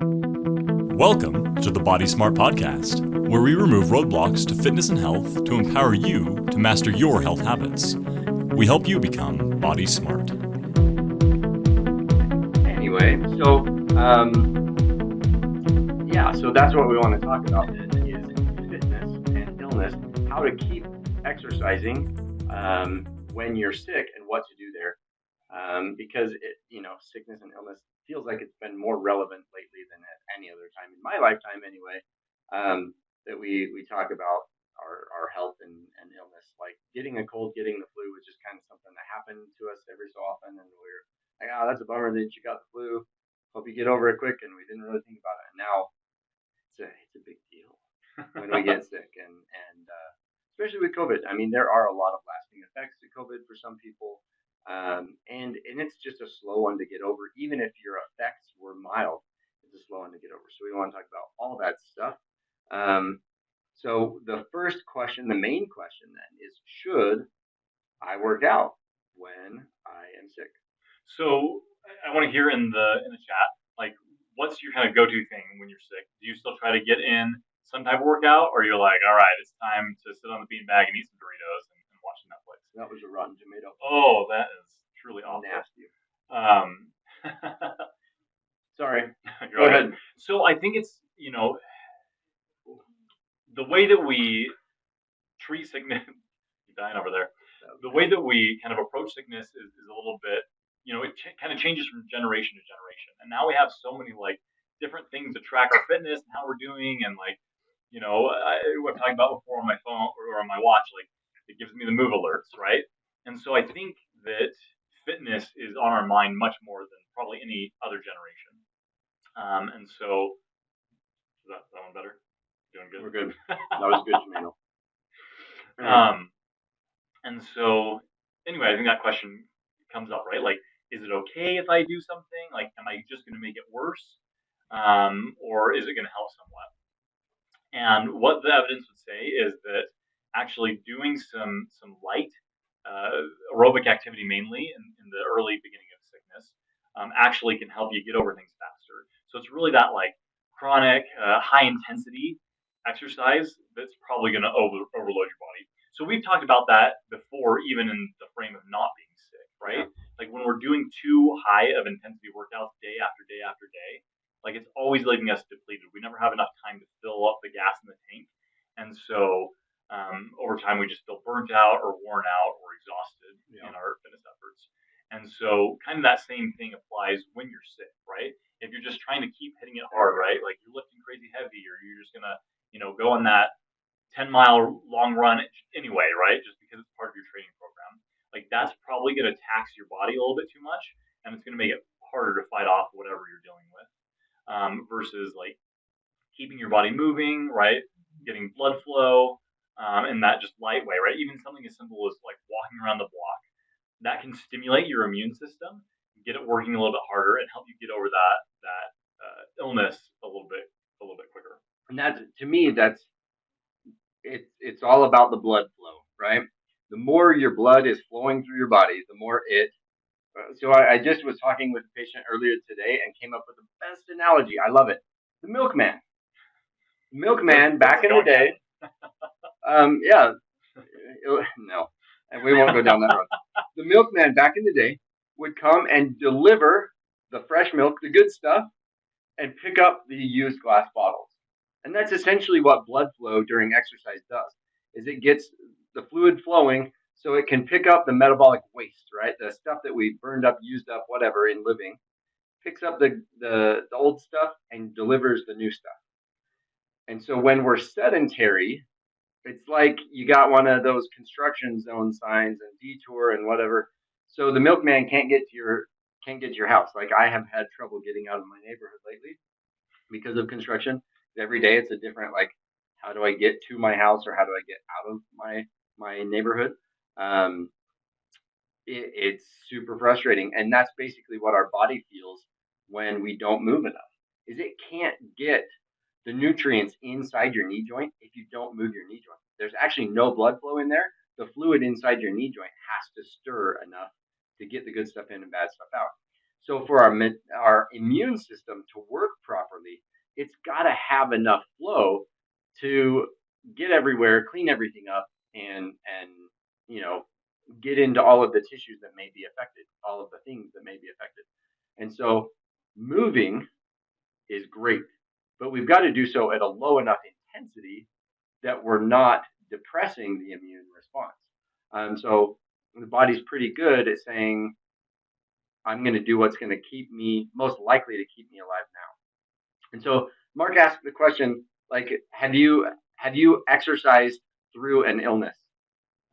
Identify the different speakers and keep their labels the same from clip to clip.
Speaker 1: Welcome to the Body Smart Podcast, where we remove roadblocks to fitness and health to empower you to master your health habits. We help you become body smart.
Speaker 2: Anyway, so that's what we want to talk about is fitness and illness, how to keep exercising when you're sick and what to do there. Because sickness and illness feels like it's been more relevant lately than at any other time in my lifetime anyway, that we talk about our health and illness. Like getting a cold, getting the flu was just kind of something that happened to us every so often, and we're like, oh, that's a bummer that you got the flu. Hope you get over it quick, and we didn't really think about it. And now it's a big deal when we get sick, and especially with COVID. I mean, there are a lot of lasting effects to COVID for some people. And it's just a slow one to get over. Even if your effects were mild, it's a slow one to get over. So we want to talk about all that stuff. So the first question, the main question then is, should I work out when I am sick?
Speaker 3: So I want to hear in the chat, like, what's your kind of go-to thing when you're sick? Do you still try to get in some type of workout, or you're like, all right, it's time to sit on the beanbag and eat some Doritos and watch Netflix?
Speaker 2: That was a Rotten Tomato.
Speaker 3: Oh, that is truly awful.
Speaker 2: Nasty.
Speaker 3: Sorry. Go ahead. So I think it's, the way that we treat sickness, you're dying over there. The way that we kind of approach sickness is a little bit, it kind of changes from generation to generation. And now we have so many different things to track our fitness and how we're doing. And I've talked about before on my phone or on my watch, it gives me the move alerts, right? And so I think that fitness is on our mind much more than probably any other generation. And so, is that one better? Doing good?
Speaker 2: We're good. That was good, Jamino.
Speaker 3: And so, anyway, I think that question comes up, right? Like, is it okay if I do something? Like, am I just going to make it worse? Or is it going to help somewhat? And what the evidence would say is that actually doing some light aerobic activity, mainly in the early beginning of sickness, actually can help you get over things faster. So it's really that chronic, high intensity exercise that's probably going to overload your body. So we've talked about that before, even in the frame of not being sick, right? Yeah. Like when we're doing too high of intensity workouts day after day after day, it's always leaving us depleted. We never have enough time to fill up the gas in the tank. And so over time, we just feel burnt out or worn out or exhausted in our fitness efforts. And so kind of that same thing applies when you're sick, right? If you're just trying to keep hitting it hard, right? Like you're lifting crazy heavy, or you're just going to, go on that 10-mile long run anyway, right? Just because it's part of your training program. That's probably going to tax your body a little bit too much, and it's going to make it harder to fight off whatever you're dealing with. Versus keeping your body moving, right? Getting blood flow, in that just light way, right? Even something as simple as walking around the block, that can stimulate your immune system, get it working a little bit harder, and help you get over that illness a little bit quicker.
Speaker 2: And that, to me, it's all about the blood flow, right? The more your blood is flowing through your body, the more it. So I just was talking with a patient earlier today and came up with the best analogy. I love it. The milkman. The milkman back in the day. No, and we won't go down that road. The milkman back in the day would come and deliver the fresh milk, the good stuff, and pick up the used glass bottles. And that's essentially what blood flow during exercise does, is it gets the fluid flowing so it can pick up the metabolic waste, right? The stuff that we burned up, used up, whatever in living, picks up the old stuff and delivers the new stuff. And so when we're sedentary, it's like you got one of those construction zone signs and detour and whatever. So the milkman can't get to your house. Like I have had trouble getting out of my neighborhood lately because of construction. Every day it's a different, how do I get to my house or how do I get out of my neighborhood? It's super frustrating. And that's basically what our body feels when we don't move enough, is it can't get the nutrients inside your knee joint if you don't move your knee joint. There's actually no blood flow in there. The fluid inside your knee joint has to stir enough to get the good stuff in and bad stuff out. So for our immune system to work properly, got to have enough flow to get everywhere, clean everything up, and you know get into all of the tissues that may be affected, all of the things that may be affected. And so moving is great, but we've got to do so at a low enough intensity that we're not depressing the immune response. So the body's pretty good at saying, I'm going to do what's going to keep me most likely to keep me alive now. And so Mark asked the question, like, have you exercised through an illness?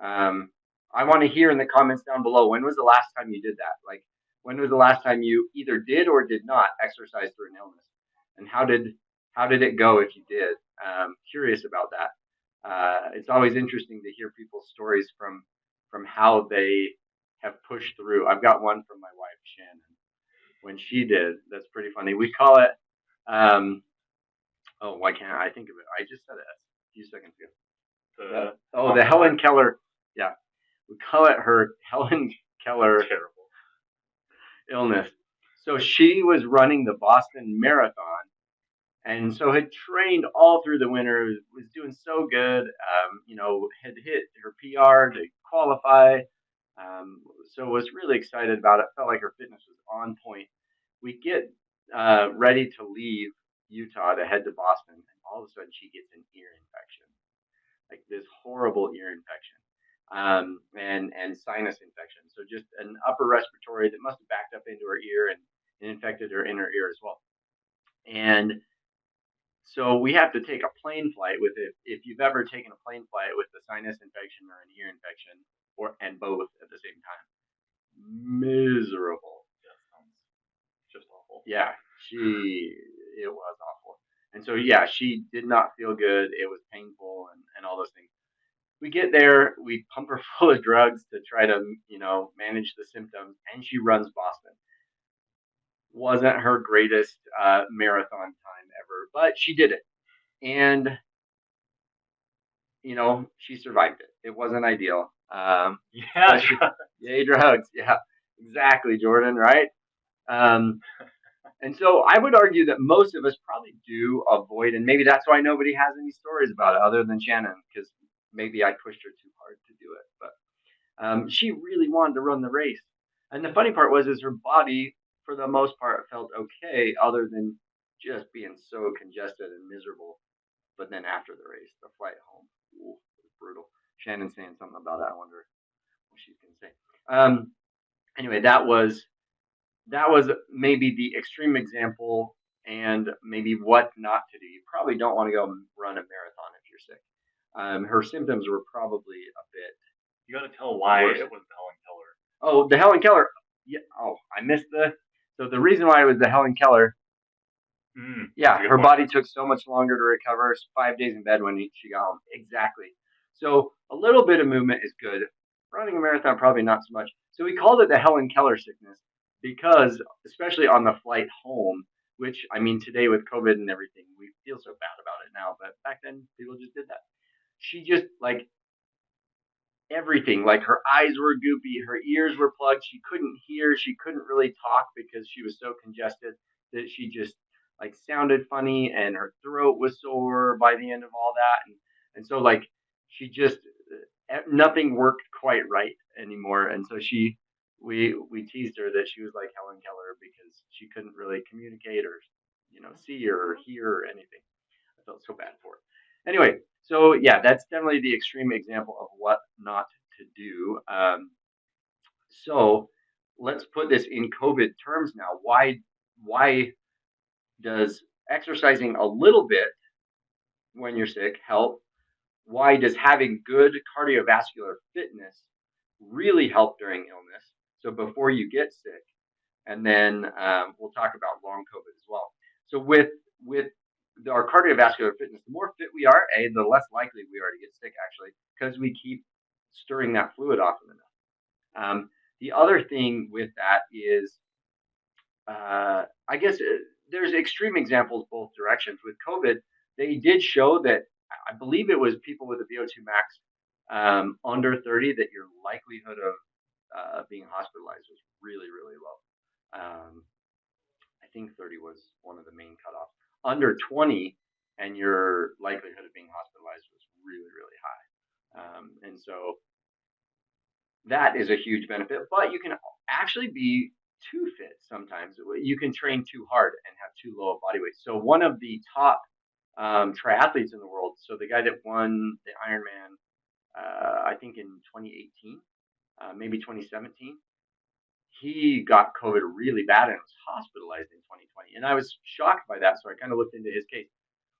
Speaker 2: I want to hear in the comments down below, when was the last time you did that? Like, when was the last time you either did or did not exercise through an illness? And how did it go if you did? Curious about that. It's always interesting to hear people's stories from how they have pushed through. I've got one from my wife, Shannon, when she did. That's pretty funny. We call it, why can't I think of it? I just said it a few seconds ago. The Helen Keller. Yeah. We call it her Helen Keller illness. So she was running the Boston Marathon, and so had trained all through the winter, was doing so good, had hit her PR to qualify, so was really excited about it, felt like her fitness was on point. We get ready to leave Utah to head to Boston, and all of a sudden she gets an ear infection, like this horrible ear infection, and sinus infection. So just an upper respiratory that must have backed up into her ear and infected her inner ear as well. And so we have to take a plane flight with it. If you've ever taken a plane flight with a sinus infection or an ear infection, and both at the same time, miserable.
Speaker 3: Yeah, sounds just awful.
Speaker 2: Yeah, it was awful. And so yeah, she did not feel good. It was painful and all those things. We get there, we pump her full of drugs to try to manage the symptoms, and she runs Boston. Wasn't her greatest marathon time ever, but she did it, and she survived it. It wasn't ideal. Yay, drugs. Yeah, exactly, Jordan. Right. And so I would argue that most of us probably do avoid, and maybe that's why nobody has any stories about it other than Shannon, because maybe I pushed her too hard to do it. But she really wanted to run the race, and the funny part was her body, for the most part, felt okay, other than just being so congested and miserable. But then after the race, the flight home, it was brutal. Shannon's saying something about that. I wonder what she's going to say. Anyway, that was maybe the extreme example, and maybe what not to do. You probably don't want to go run a marathon if you're sick. Her symptoms were probably a bit.
Speaker 3: You got to tell why worse. It was the Helen Keller.
Speaker 2: Oh, the Helen Keller. Yeah. Oh, I missed So the reason why it was the Helen Keller. Yeah, her body took so much longer to recover. 5 days in bed when she got home. Exactly. So a little bit of movement is good. Running a marathon, probably not so much. So we called it the Helen Keller sickness because, especially on the flight home, which, I mean, today with COVID and everything, we feel so bad about it now. But back then, people just did that. She just, like, everything. Like, her eyes were goopy. Her ears were plugged. She couldn't hear. She couldn't really talk because she was so congested that she just, like, sounded funny, and her throat was sore by the end of all that. And so, like, she just, nothing worked quite right anymore. And so we teased her that she was like Helen Keller because she couldn't really communicate or, see or hear or anything. I felt so bad for her. Anyway, so yeah, that's definitely the extreme example of what not to do. So let's put this in COVID terms now. Why does exercising a little bit when you're sick help? Why does having good cardiovascular fitness really help during illness? So before you get sick, and then we'll talk about long COVID as well. So with our cardiovascular fitness, the more fit we are, the less likely we are to get sick, actually, because we keep stirring that fluid often enough. The other thing with that is, I guess there's extreme examples both directions. With COVID, they did show that, I believe it was people with a VO2 max under 30, that your likelihood of being hospitalized was really, really low. I think 30 was one of the main cutoffs. Under 20, and your likelihood of being hospitalized was really, really high. And so that is a huge benefit, but you can actually be too fit sometimes. You can train too hard and have too low a body weight. So one of the top triathletes in the world, so the guy that won the Ironman, I think in 2018, maybe 2017, he got COVID really bad and was hospitalized in 2020. And I was shocked by that, so I kind of looked into his case.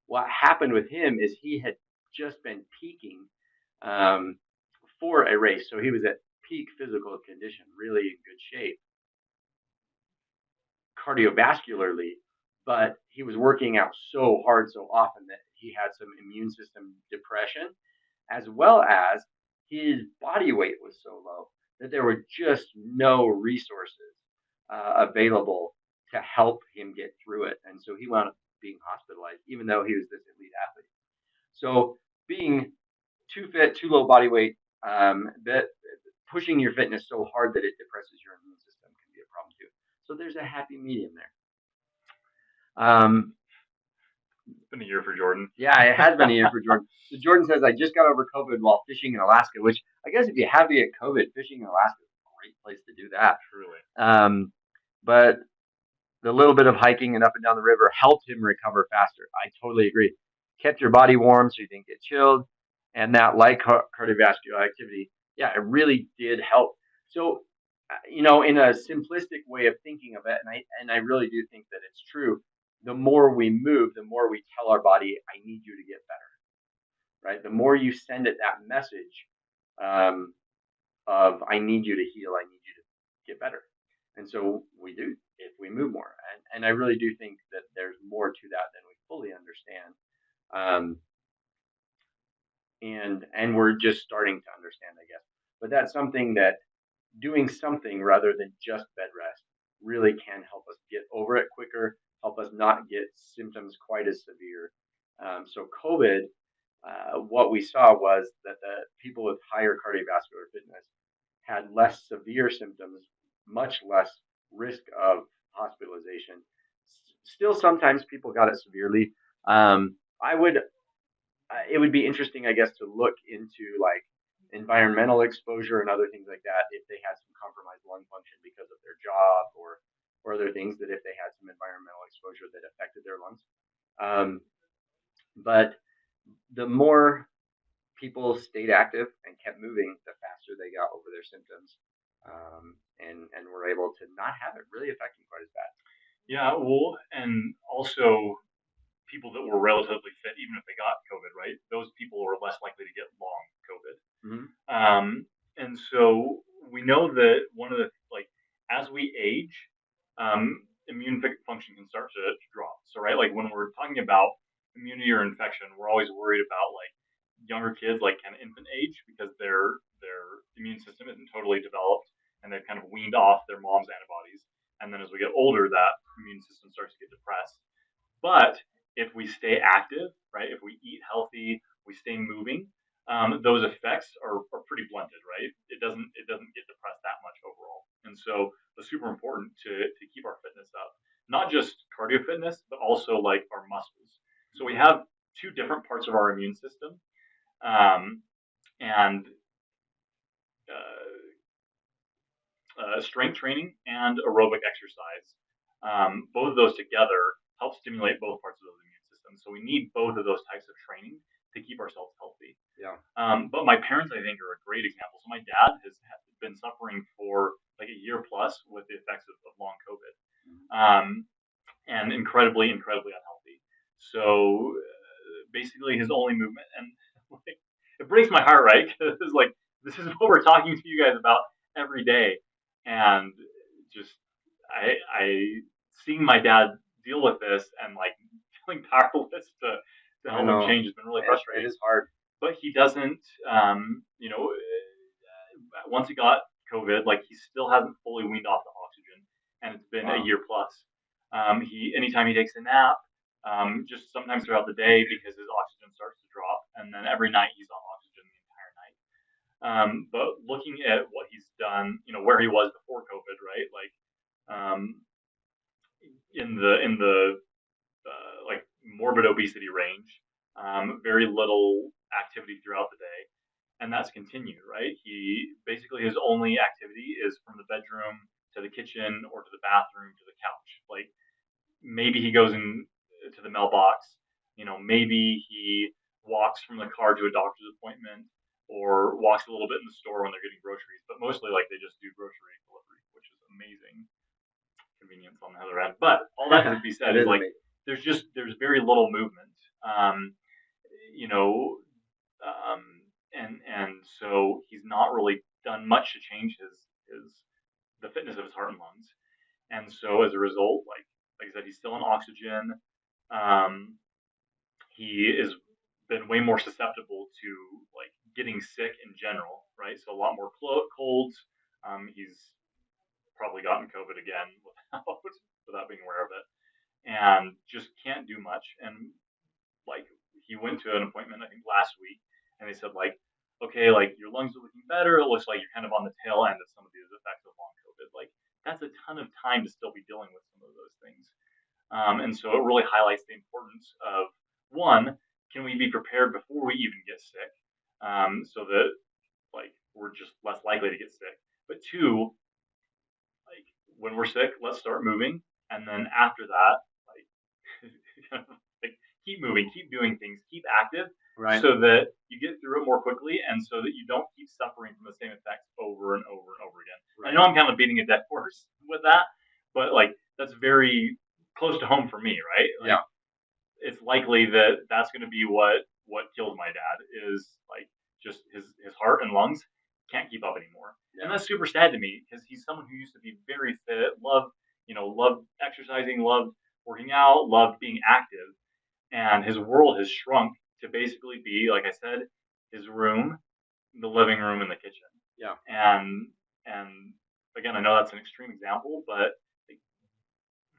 Speaker 2: What happened with him is he had just been peaking for a race, so he was at peak physical condition, really in good shape cardiovascularly, but he was working out so hard so often that he had some immune system depression, as well as his body weight was so low that there were just no resources available to help him get through it. And so he wound up being hospitalized, even though he was this elite athlete. So being too fit, too low body weight, that pushing your fitness so hard that it depresses your immune system can be a problem too. So there's a happy medium there.
Speaker 3: It's been a year for Jordan.
Speaker 2: Yeah, it has been a year for Jordan. So Jordan says, I just got over COVID while fishing in Alaska, which I guess if you have to get COVID, fishing in Alaska is a great place to do that.
Speaker 3: Truly.
Speaker 2: But the little bit of hiking and up and down the river helped him recover faster. I totally agree. Kept your body warm so you didn't get chilled. And that light cardiovascular activity, yeah, it really did help. So, in a simplistic way of thinking of it, and I really do think that it's true, the more we move, the more we tell our body, I need you to get better, right? The more you send it that message of, I need you to heal, I need you to get better. And so we do if we move more. And I really do think that there's more to that than we fully understand. And we're just starting to understand, I guess. But that's something that doing something rather than just bed rest really can help us get over it quicker, help us not get symptoms quite as severe. So COVID, what we saw was that the people with higher cardiovascular fitness had less severe symptoms, much less risk of hospitalization. Still, sometimes people got it severely. It would be interesting, I guess, to look into like environmental exposure and other things like that if they had some compromised lung function because of their job or other things, that if they had some environmental exposure that affected their lungs. But the more people stayed active and kept moving, the faster they got over their symptoms, and were able to not have it really affect them quite as bad.
Speaker 3: Yeah, well, and also people that were relatively fit, even if they got COVID, right? Those people were less likely to get long COVID.
Speaker 2: Mm-hmm.
Speaker 3: And so we know that one of the, as we age, immune function can start to drop. So, right, like when we're talking about immunity or infection, we're always worried about like younger kids, like kind of infant age, because their immune system isn't totally developed and they've kind of weaned off their mom's antibodies. And then as we get older, that immune system starts to get depressed. But if we stay active, right, if we eat healthy, we stay moving, those effects are pretty blunted, right? It doesn't get depressed that much overall. And so it's super important to keep our fitness up, not just cardio fitness, but also like our muscles. So we have two different parts of our immune system, and strength training and aerobic exercise. Both of those together help stimulate both parts of those immune systems. So we need both of those types of training to keep ourselves healthy.
Speaker 2: Yeah.
Speaker 3: But my parents, I think, are a great example. So my dad has been suffering for like a year plus with the effects of long COVID, and incredibly unhealthy. So basically, his only movement, and like, it breaks my heart, right? Because this is what we're talking to you guys about every day, and just I seeing my dad deal with this and like feeling powerless to help him change has been really frustrating.
Speaker 2: It is hard.
Speaker 3: But he doesn't, once he got COVID, like he still hasn't fully weaned off the oxygen, and it's been a year plus. Anytime he takes a nap, just sometimes throughout the day because his oxygen starts to drop, and then every night he's on oxygen the entire night. But looking at what he's done, where he was before COVID, right? Like, in the like morbid obesity range, very little activity throughout the day, and that's continued, right? He basically his only activity is from the bedroom to the kitchen or to the bathroom to the couch. Like maybe he goes in to the mailbox, maybe he walks from the car to a doctor's appointment or walks a little bit in the store when they're getting groceries, but mostly like they just do grocery delivery, which is amazing convenience on the other end. But all that to be said is like there's very little movement. Um, you know, and so he's not really done much to change his the fitness of his heart and lungs. And so as a result, like I said, he's still on oxygen. Um, he is been way more susceptible to like getting sick in general, right? So a lot more colds. He's probably gotten COVID again without being aware of it, and just can't do much. And like he went to an appointment I think last week, and they said like, okay, like your lungs are looking better. It looks like you're kind of on the tail end of some of these effects of long COVID. Like that's a ton of time to still be dealing with some of those things. And so it really highlights the importance of one, can we be prepared before we even get sick, so that like we're just less likely to get sick. But two, like when we're sick, let's start moving, and then after that, like like keep moving, keep doing things, keep active,
Speaker 2: Right.
Speaker 3: so that you get through it more quickly, and so that you don't keep suffering from the same effects over and over and over again.
Speaker 2: Right.
Speaker 3: I know I'm kind of beating a dead horse with that, but like that's very close to home for me, right? Like,
Speaker 2: Yeah.
Speaker 3: it's likely that that's going to be what kills my dad is like just his heart and lungs can't keep up anymore.
Speaker 2: Yeah.
Speaker 3: And that's super sad to me because he's someone who used to be very fit, loved exercising, loved working out, loved being active, and his world has shrunk to basically be, like I said, his room, the living room, and the kitchen.
Speaker 2: Yeah.
Speaker 3: And again, I know that's an extreme example, but like,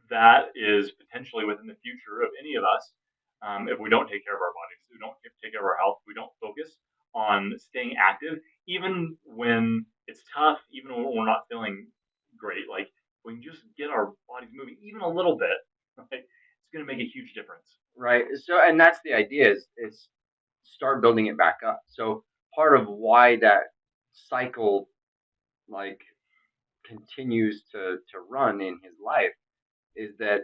Speaker 3: that is potentially within the future of any of us. If we don't take care of our bodies, we don't take care of our health, we don't focus on staying active, even when it's tough, even when we're not feeling great. Like we can just get our bodies moving even a little bit. Like, it's going to make a huge difference.
Speaker 2: Right. So, and that's the idea is start building it back up. So part of why that cycle like continues to run in his life is that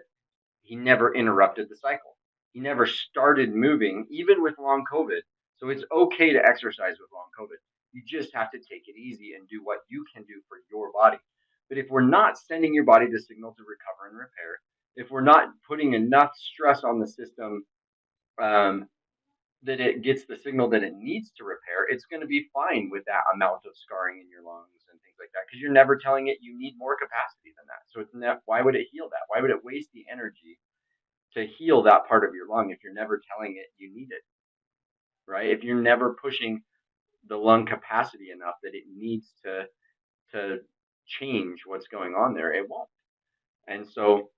Speaker 2: he never interrupted the cycle. He never started moving, even with long COVID. So it's okay to exercise with long COVID. You just have to take it easy and do what you can do for your body. But if we're not sending your body the signal to recover and repair, if we're not putting enough stress on the system that it gets the signal that it needs to repair, it's going to be fine with that amount of scarring in your lungs and things like that, because you're never telling it you need more capacity than that. So why would it heal that? Why would it waste the energy to heal that part of your lung if you're never telling it you need it, right? If you're never pushing the lung capacity enough that it needs to change what's going on there, it won't. And so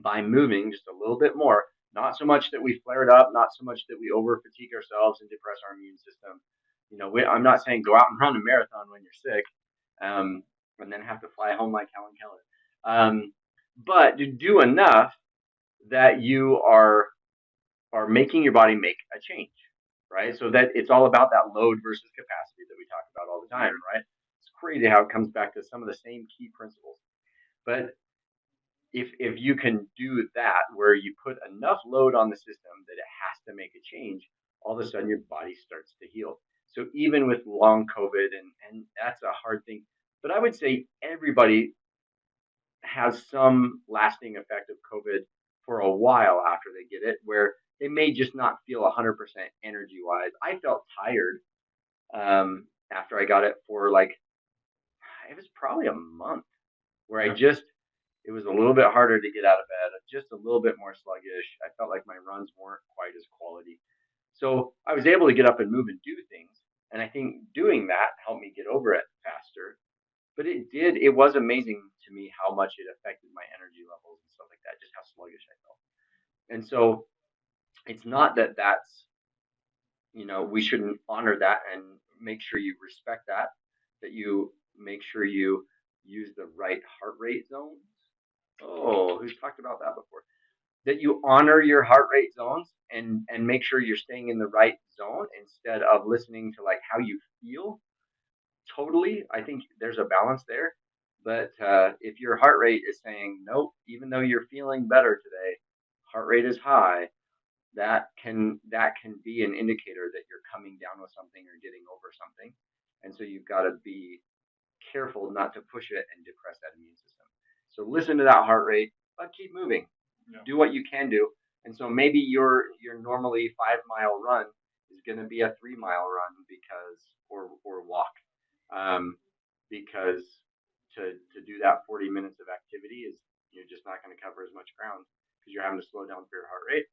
Speaker 2: by moving just a little bit more, not so much that we flare it up, not so much that we over fatigue ourselves and depress our immune system. I'm not saying go out and run a marathon when you're sick, and then have to fly home like Helen Keller. But to do enough that you are making your body make a change, right? So that it's all about that load versus capacity that we talk about all the time, right? It's crazy how it comes back to some of the same key principles. But if you can do that, where you put enough load on the system that it has to make a change, all of a sudden your body starts to heal. So even with long COVID, and that's a hard thing, but I would say everybody has some lasting effect of COVID for a while after they get it, where they may just not feel 100% energy wise. I felt tired after I got it for it was probably a month where it was a little bit harder to get out of bed, just a little bit more sluggish. I felt like my runs weren't quite as quality. So I was able to get up and move and do things. And I think doing that helped me get over it faster. But it was amazing to me how much it affected my energy levels and stuff like that, just how sluggish I felt. And so it's not that's, we shouldn't honor that and make sure you respect that you make sure you use the right heart rate zones. Oh, who's talked about that before? that you honor your heart rate zones and make sure you're staying in the right zone instead of listening to like how you feel. Totally, I think there's a balance there. But if your heart rate is saying nope, even though you're feeling better today, heart rate is high, that can be an indicator that you're coming down with something or getting over something. And so you've got to be careful not to push it and depress that immune system. So listen to that heart rate, but keep moving.
Speaker 3: Yeah.
Speaker 2: Do what you can do. And so maybe your normally 5 mile run is going to be a 3 mile run or walk, because to do that 40 minutes of activity is you're just not going to cover as much ground because you're having to slow down for your heart rate.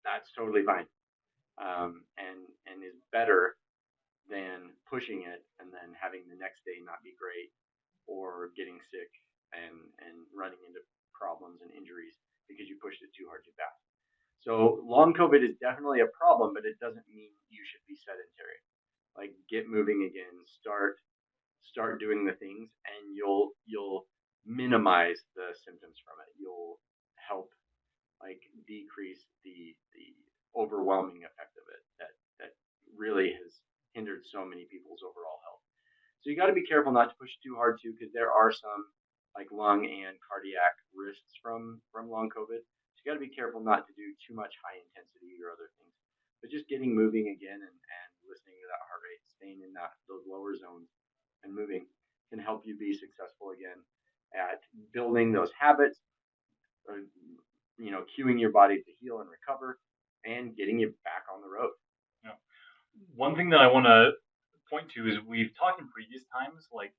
Speaker 2: That's totally fine, and is better than pushing it and then having the next day not be great or getting sick and running into problems and injuries because you pushed it too hard too fast. So long COVID is definitely a problem, but it doesn't mean you should be sedentary. Like get moving again, start doing the things, and you'll minimize the symptoms from it. You'll help like decrease the overwhelming effect of it that really has hindered so many people's overall health. So you got to be careful not to push too hard too, because there are some like lung and cardiac risks from long COVID. So you got to be careful not to do too much high intensity or other things. But just getting moving again and listening to that heart rate, staying in those lower zones and moving can help you be successful again at building those habits, cueing your body to heal and recover, and getting you back on the road.
Speaker 3: Yeah. One thing that I want to point to is we've talked in previous times, like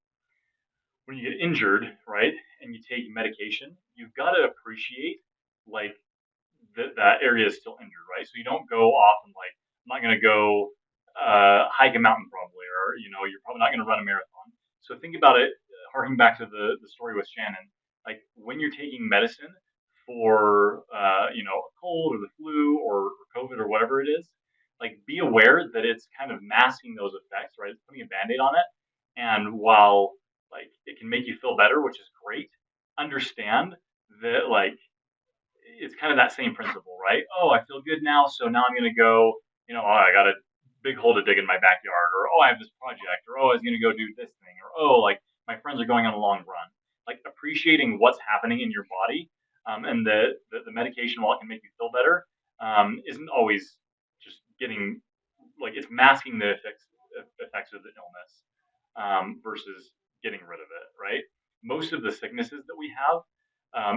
Speaker 3: when you get injured, right, and you take medication, you've got to appreciate like that area is still injured, right? So you don't go off and like, I'm not going to go hike a mountain probably, or you're probably not going to run a marathon. So think about it, harking back to the story with Shannon. Like when you're taking medicine for a cold or the flu or COVID or whatever it is, like be aware that it's kind of masking those effects, right? It's putting a band-aid on it. And while like it can make you feel better, which is great, understand that like it's kind of that same principle, right? Oh, I feel good now, so now I'm gonna go, I got a big hole to dig in my backyard, or oh, I have this project, or oh, I was gonna go do this thing, or oh, like my friends are going on a long run. Like appreciating what's happening in your body, and the medication, while it can make you feel better, isn't always just getting like it's masking the effects of the illness, versus getting rid of it, right? Most of the sicknesses that we have,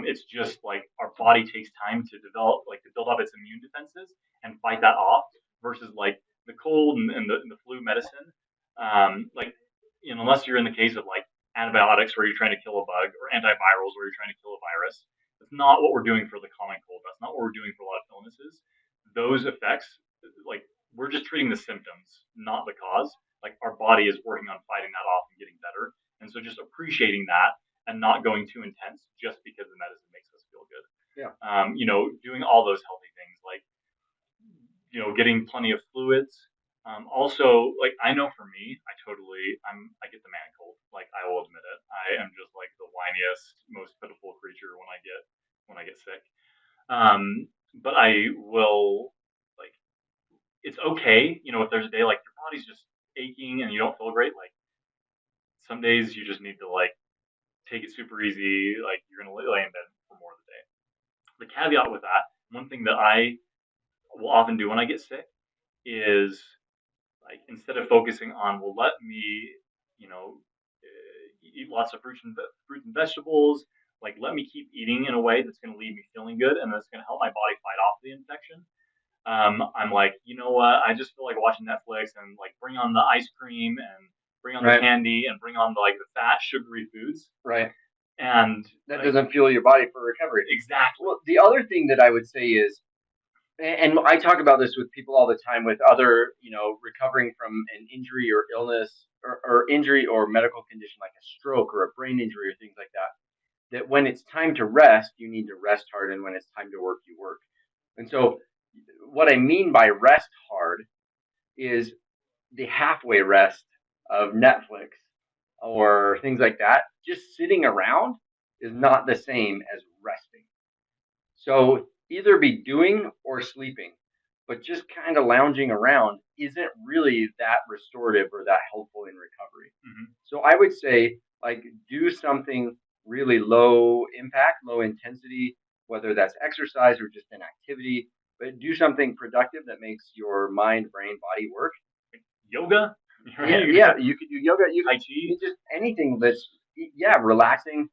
Speaker 3: it's just like our body takes time to develop, like to build up its immune defenses and fight that off, versus like the cold and the flu medicine. Like, unless you're in the case of like antibiotics where you're trying to kill a bug, or antivirals where you're trying to kill a virus, that's not what we're doing for the common cold. That's not what we're doing for a lot of illnesses. Those effects, like we're just treating the symptoms, not the cause. Like our body is working on fighting that off and getting better. And so just appreciating that and not going too intense just because the medicine makes us feel good.
Speaker 2: Yeah.
Speaker 3: Doing all those healthy things like, getting plenty of fluids. Also, like I know for me, I get the man cold. Like I will admit it. I am just like the whiniest, most pitiful creature when I get sick. But I will like, it's okay, if there's a day like your body's just aching and you don't feel great, like some days you just need to like take it super easy, like you're gonna lay in bed for more of the day. The caveat with that, one thing that I will often do when I get sick is like instead of focusing on, well, let me, eat lots of fruits and vegetables, like let me keep eating in a way that's gonna leave me feeling good and that's gonna help my body fight off the infection. I'm like, you know what? I just feel like watching Netflix and like bring on the ice cream and bring on the candy and bring on the fat, sugary foods.
Speaker 2: Right.
Speaker 3: And
Speaker 2: that doesn't fuel your body for recovery.
Speaker 3: Exactly.
Speaker 2: Well, the other thing that I would say is, and I talk about this with people all the time with other, recovering from an injury or illness or injury or medical condition like a stroke or a brain injury or things like that, that when it's time to rest, you need to rest hard. And when it's time to work, you work. And so what I mean by rest hard is the halfway rest of Netflix or things like that. Just sitting around is not the same as resting. So either be doing or sleeping, but just kind of lounging around isn't really that restorative or that helpful in recovery.
Speaker 3: Mm-hmm.
Speaker 2: So I would say, like, do something really low impact, low intensity, whether that's exercise or just an activity, but do something productive that makes your mind, brain, body work.
Speaker 3: Yoga?
Speaker 2: Yeah, you could do yoga. You
Speaker 3: Tai
Speaker 2: could
Speaker 3: Chi?
Speaker 2: just anything that's, relaxing.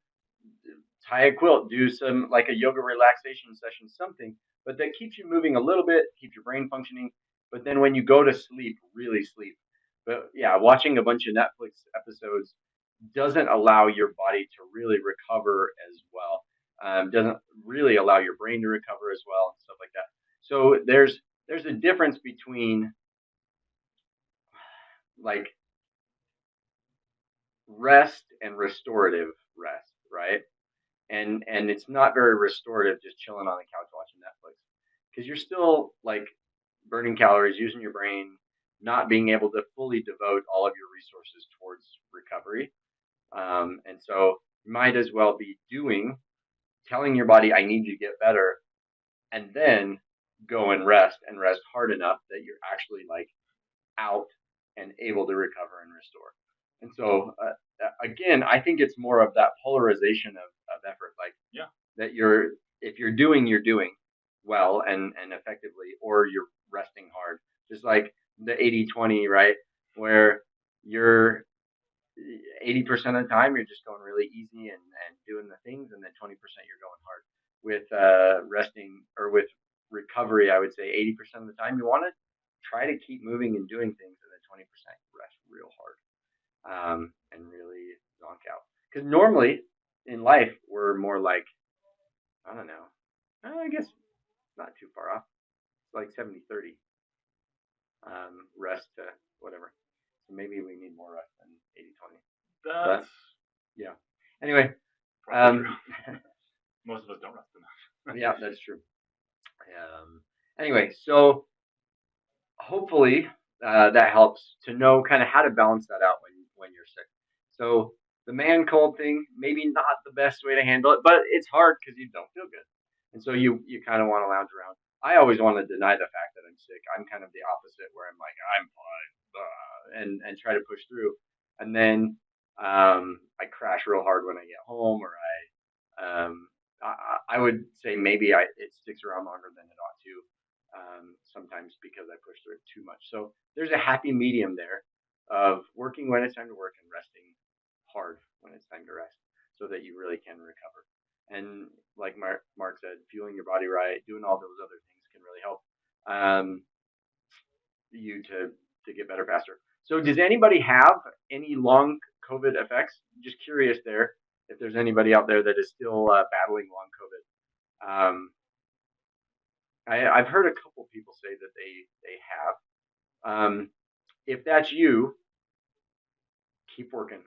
Speaker 2: Tie a quilt, do some like a yoga relaxation session, something, but that keeps you moving a little bit, keeps your brain functioning. But then when you go to sleep, really sleep. But yeah, watching a bunch of Netflix episodes doesn't allow your body to really recover as well. Doesn't really allow your brain to recover as well and stuff like that. So there's a difference between like rest and restorative rest, right? And it's not very restorative just chilling on the couch watching Netflix, because you're still like burning calories, using your brain, not being able to fully devote all of your resources towards recovery. And so you might as well be telling your body, I need you to get better, and then go and rest hard enough that you're actually like out and able to recover and restore. And so again, I think it's more of that polarization of effort, like that if you're doing well and effectively, or you're resting hard, just like the 80-20, right? Where you're 80% of the time you're just going really easy and doing the things, and then 20% you're going hard. With resting or with recovery, I would say 80% of the time you want to try to keep moving and doing things, and then 20% rest real hard, and really zonk out. Because normally in life we're more like, I don't know, I guess not too far off. It's like 70-30 rest to whatever. So maybe we need more rest than 80-20.
Speaker 3: That's
Speaker 2: yeah. Anyway,
Speaker 3: true. Most of us don't rest enough.
Speaker 2: Yeah, that's true. Anyway, so hopefully that helps to know kind of how to balance that out when you're sick. So the man cold thing, maybe not the best way to handle it, but it's hard because you don't feel good. And so you kind of want to lounge around. I always want to deny the fact that I'm sick. I'm kind of the opposite, where I'm like, I'm fine, and try to push through. And then I crash real hard when I get home, or I would say maybe it sticks around longer than it ought to, sometimes because I push through it too much. So there's a happy medium there of working when it's time to work and resting hard when it's time to rest, so that you really can recover. And like Mark said, fueling your body right, doing all those other things can really help you to get better faster. So does anybody have any long COVID effects? Just curious there, if there's anybody out there that is still battling long COVID. I've heard a couple people say that they have. If that's you, keep working.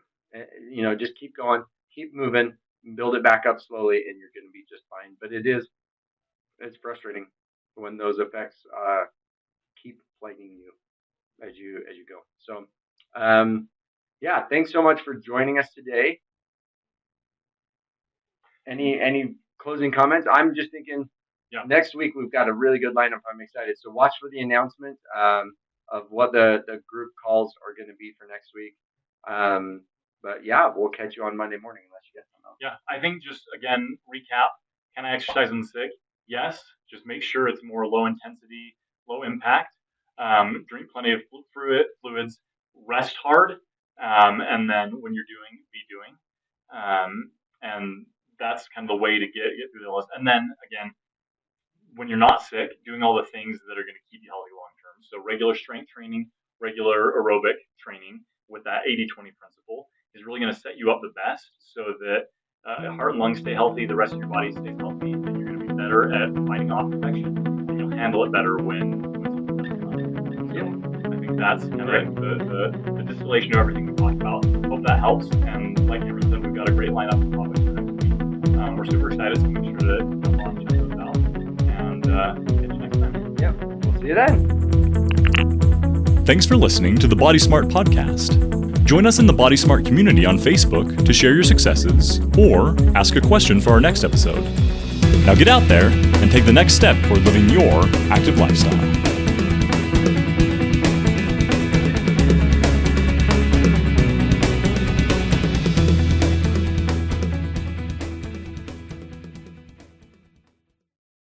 Speaker 2: Just keep going, keep moving, build it back up slowly, and you're going to be just fine. But it's frustrating when those effects keep plaguing you as you go. So thanks so much for joining us today. Any closing comments? I'm just thinking next week we've got a really good lineup. I'm excited. So watch for the announcement of what the group calls are going to be for next week. But we'll catch you on Monday morning unless you get something else.
Speaker 3: Yeah, I think just again, recap, can I exercise when sick? Yes, just make sure it's more low intensity, low impact. Drink plenty of fluids, rest hard, and then when you're be doing. And that's kind of the way to get through the list. And then again, when you're not sick, doing all the things that are going to keep you healthy long term. So regular strength training, regular aerobic training with that 80-20 principle is really going to set you up the best, so that heart and lungs stay healthy, the rest of your body stays healthy, and you're going to be better at fighting off infection, and you'll handle it better when I think that's kind of the distillation of everything we talked about. Hope that helps. And like Cameron said, we've got a great lineup of topics for next week. We're super excited, so make sure to jump on and check those out. And catch you next time.
Speaker 2: Yep, we'll see you then.
Speaker 1: Thanks for listening to the Body Smart Podcast. Join us in the Body Smart community on Facebook to share your successes or ask a question for our next episode. Now get out there and take the next step toward living your active lifestyle.